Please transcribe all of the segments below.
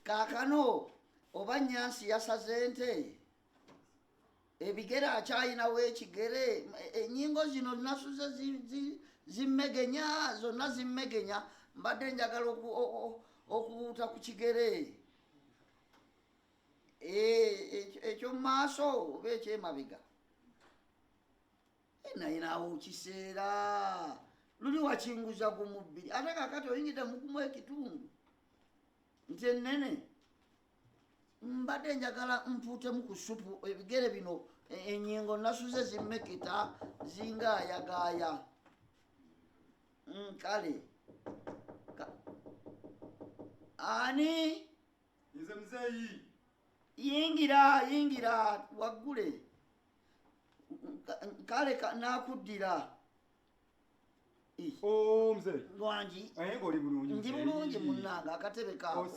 Kaakano oba Nyansi yasaze ente ebigere akyayinawo ekigere ennyingo zino nasuze zimmegenya zonna zimmegenya mbadde njagala okuwuuta ku kigere ekyo mu maaso oba ekyemabega naye naawo kiseera luli wakinguza gumu bbiri ate kakati oyingidde mugumu ekitundu nti ennene mbadde njagala mpuutemu ku supu ebigere bino ennyingo nasuze zimmeketa zingaayagaaya kale ani nze muzeeyi yingira waggule kale nakuddira muzeeyi lwangi oli bulungi ndi bulungi munnanga akatebe kaako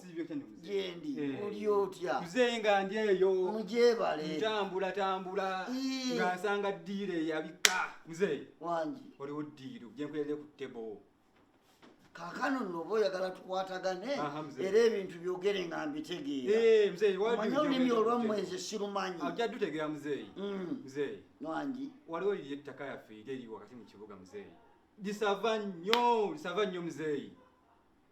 gyendi oli otya muzeeyi nga ndi eyo mugyebale ntambula nga nsanga ddiiro eyabika muzeeyi wangi oliwo ddiiro gyenkulerere ku ttebo kaakano nno oba oyagala tukwatagane era ebintu byogere nga mbitegeera olulimi olwammwe sirumanyi ajja dutegeera muzeeyi wangi waliwo liri ettaka yaffe eri wakati mu kibuga muzeeyi lisava nnyo muzeeyi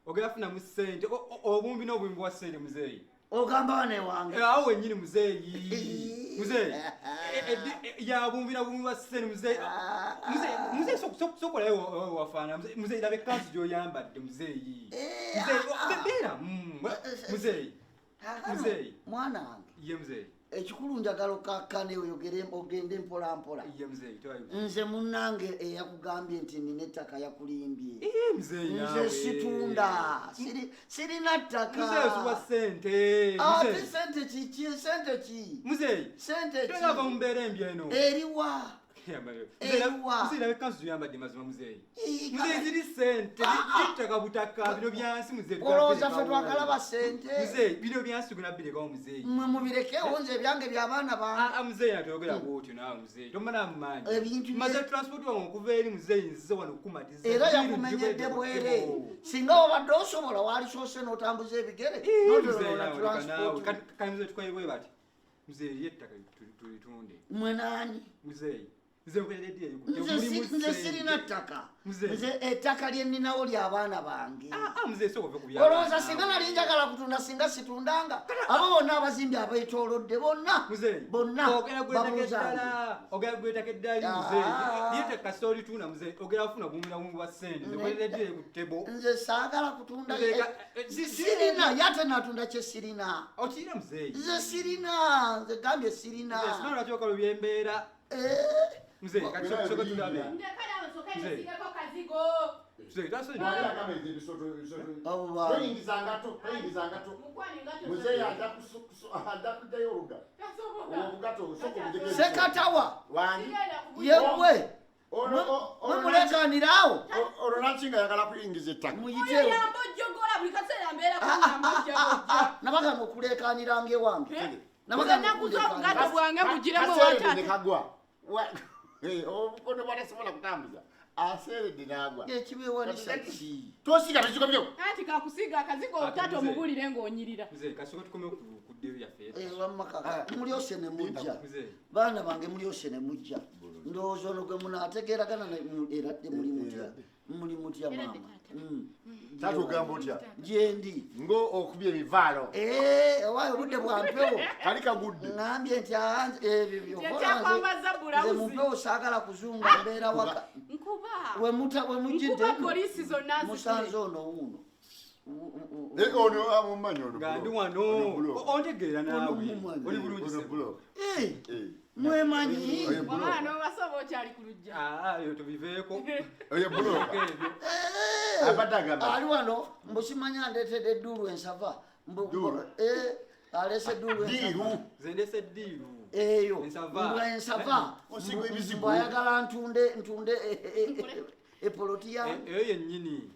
ogera funamu ssente obumbi n'obumbi bwa ssente muzeeyi ogamba wane wange awo wennyini muzeeyi yabumbi nabumbi bwa ssente muzeeyi sokolayo wafaana muzeeyi laba ekkanzu gy'oyambadde muzeeyi beera muzeeyi mwana wange ye muzeeyi ekikulu njagala okakkane ogende mpolampola nze munnange eyakugambye nti nina ettaka yakulimbye nze situnda sirina ttaka ate sente kiki sente ki sente eriwa muzeeyi ekanzu gy'oyambadde mazima muzeeyi ziri sente zittaka butaka bino byansi muzeeyi olowooza ffe twakalaba sente muzeeyi bino byansi tugenda biregawo muzeeyi mwe mubirekewo nze ebyange by'abaana bange muzeeyi natwogera bwotyo naawe muzeeyi tomala mumanyi maze transport wange okuva eri muzeeyi nzize wano okumatiza era yakumenyedde bwere singa wabadde osobola walisoose n'otambuza ebigere notolola transport kale muzeeyi tukoyebwe bati muzeeyi yettaka tulitunde mwe naani muzeeyi nze sirina ttaka nze ettaka lye nninawo ly'abaana bange olowooza singa nali njagala kutunda singa situndanga abo bonna abazimbi abeetoolodde bonna ogera gwetaka eddali muzeeyi lyetaka soolitunda muzeeyi ogera funa bumira bumbi bwa ssente nzekolereddire ku ttebo nze saagala kutunda sirina yate natunda kye sirina okirina muzeeyi nze sirina nze gambye sirina sinalwakyoka lubyembeera muzeeyi kati soka tulabe sekatawa yewe mwemulekanirawo olwo nakinga yagala kuyingiza ettaka muyitewo nabagana okulekaniranga ewange nekagwa obukono bwatasobola kutambuza aseeredde n'agwa ekibewanisa ki tosiga tekikomyo anti kakusiga akazigo otata omubulire ng'onyirira kasooka tukome ku ddeeru yaffe wamaka mulyose ne mujja baana bange mulyose ne mujja ndowooza ono gwe munaategeeragana era muli mutya maama taata ogamba otya gyendi ng'okubya ebivaalo owaayo obudde bwa mpewo kali kagudde ŋambye nti ebyo tyakwambaza bulawuzi mumpewo saagala kuzunga mbeera waka wemujjidde polisi zonna musanze ono wuuno ono amumanyi nga ndi wano ontegeera naawe oli bulungi mwemanyi omwana obasoba okyali ku lujja yo tubiveeko abadde agamba ali wano mbukimanya ndeetedde edduulu ensava alese edduulu nze ndese eddiiru eyo ensava mbwayagala ntunde epoloti yange eyo yennyini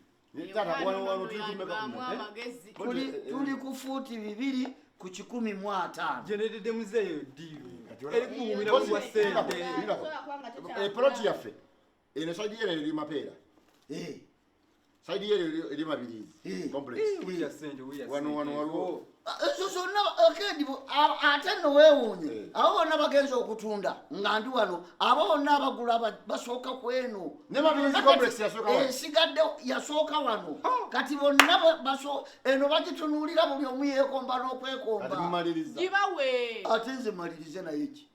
tuli ku fuuti 2 ku 150 gyenededde muzeeyo eddiiru eri kuwumira bwa ssente epoloti yaffe eno saidi yero eri mapeera saidi yero eri mabirizi complex wiya ssente wano waliwo ezo zonna akendi ate nno weewuunye abo bonna bagenza okutunda nga ndi wano abo bonna abagula basooka ku eno Ne Mabirizi complex yasooka wano. esigadde yasooka wano kati bonna eno bagitunuulira buli omu yeekomba Kati n'okwekomba mumaliriza. gibawe ate nze malirize naye ki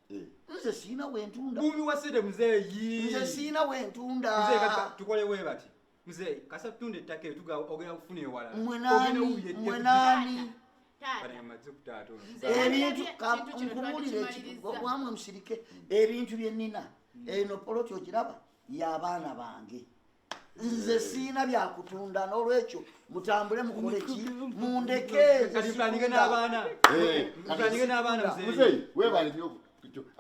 nze siina wentunda Bumbi wasede muzeeyi. nze siina wentunda Mzee kati tukole we bati. Mzee kasa tunde ettaka eyo tuga ogenda kufuna ewala. mwenaani Bana yamaze kutaata ono. ebintu Kintu kino nkubuulire twakimalirizza. wamwe musirike ebintu bye nnina eno poloti ogiraba y'abaana bange nze siina byakutunda n'olwekyo mutambule mukole ki mundeke Kati mplanige n'abaana. Mplanige n'abaana mzee. Mzee, weebale nnyo.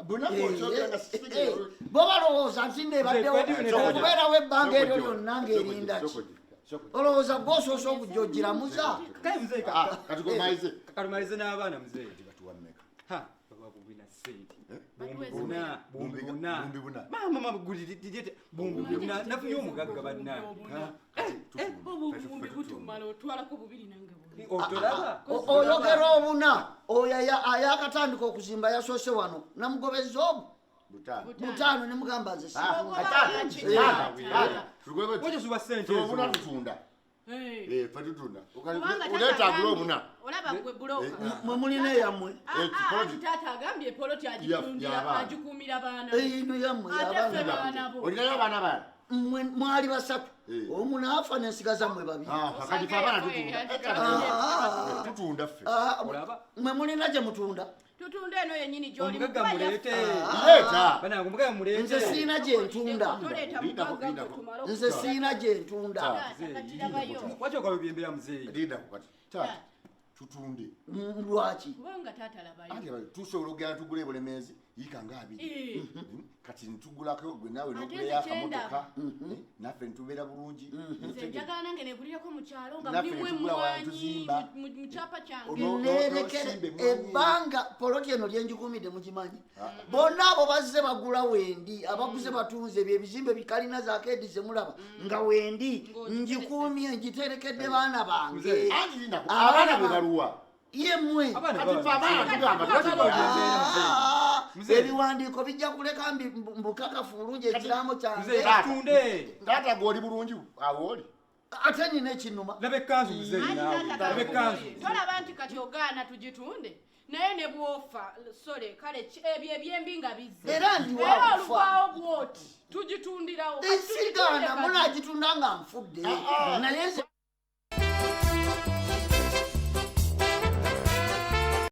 Bonna bw'okyogera sitegera. bo balowooza nti ndebaddewo okubeerawo ebbanga eryo lyonna ng'erinda ki olowooza gw'osoosa okujja ogiramuza Kale mzee Kati gomaize. katumalize n'abaana mzee. Batuwa mmeka. Ha, baba kubina sente. Batuwe Buna, Bumbi buna. buna. Mama gulidite bumbi buna. Nafuye omugagga banna. obubumbi butumala otwalako bubiri nange buli Otolaba? oyogera obuna oyo ayakatandika okuzimba yasoose wano namugobezza obu Butano. butaano ne mugamba nze si Wajja suba sente Obuna ezo. tutunda. Hey. Fe tutunda. Kubanga Oleeta taata agula agambye- obuna. olaba gwe buloka mwe mulina eyammwe anti taata agambye poloti agitundira y'abaana. agikuumira baana eyino yammwe ate ffe abaana baana bo Olinayo abaana bana. mwali basatu omu naafa nensigaza mmwe babiri Kati fe abaana tutunda. Tutunda ffe. Olaba? mwe mulina gye mutunda tutunde eno yenyini gyoli Omugagga muleete. Leeta. Bana omugagga muleete. nze siina gye ntunda toleeta mugagga gwe tumale nze siina gye ntunda okutirabayo Wajja okabibyembera mzee. Linda ku kati. Taata. Tutunde. lwaki kubanga taata labayo Anti tusobola okugenda tugula ebulemeezi yiika nga abiri. Kati ntugulako gwe naawe n'oguleyo akamotoka. Naffe ntubeera bulungi. nze njagala nange negulireko mu kyalo nga Naffe mulimu netugula emwanyi wantuzimba. mu kyapa kyange Ono- nerekere Simba emwanyi. ebbanga poloti eno lyenjikumidde mukimanyi bonna abo bazze bagula wendi abaguze batunze ebyo ebizimbe bikalina zaakedi zemulaba nga wendi njikuumye ngiterekedde baana bange Anti linda ku abaana bwe baluwa. yemmwe Abaana Kati fe abaana tugamba Lwaki babyembera mzee? ebiwandiiko bijja kuleka mbukakafu bulungi ekiraamo Mzee kyange katunde. Taata gw'oli bulungi awo oli. ate nina ekinuma Laba ekkanzu mzee naawe. Laba ekkanzu. tolaba nti kati ogaana tugitunde naye ne bwofa sole kale ebyo ebyembi nga bizze era ndi era wakufa oluvaawo bwoti tugitundirawo esigaana munagitunda nga nfudde naye nze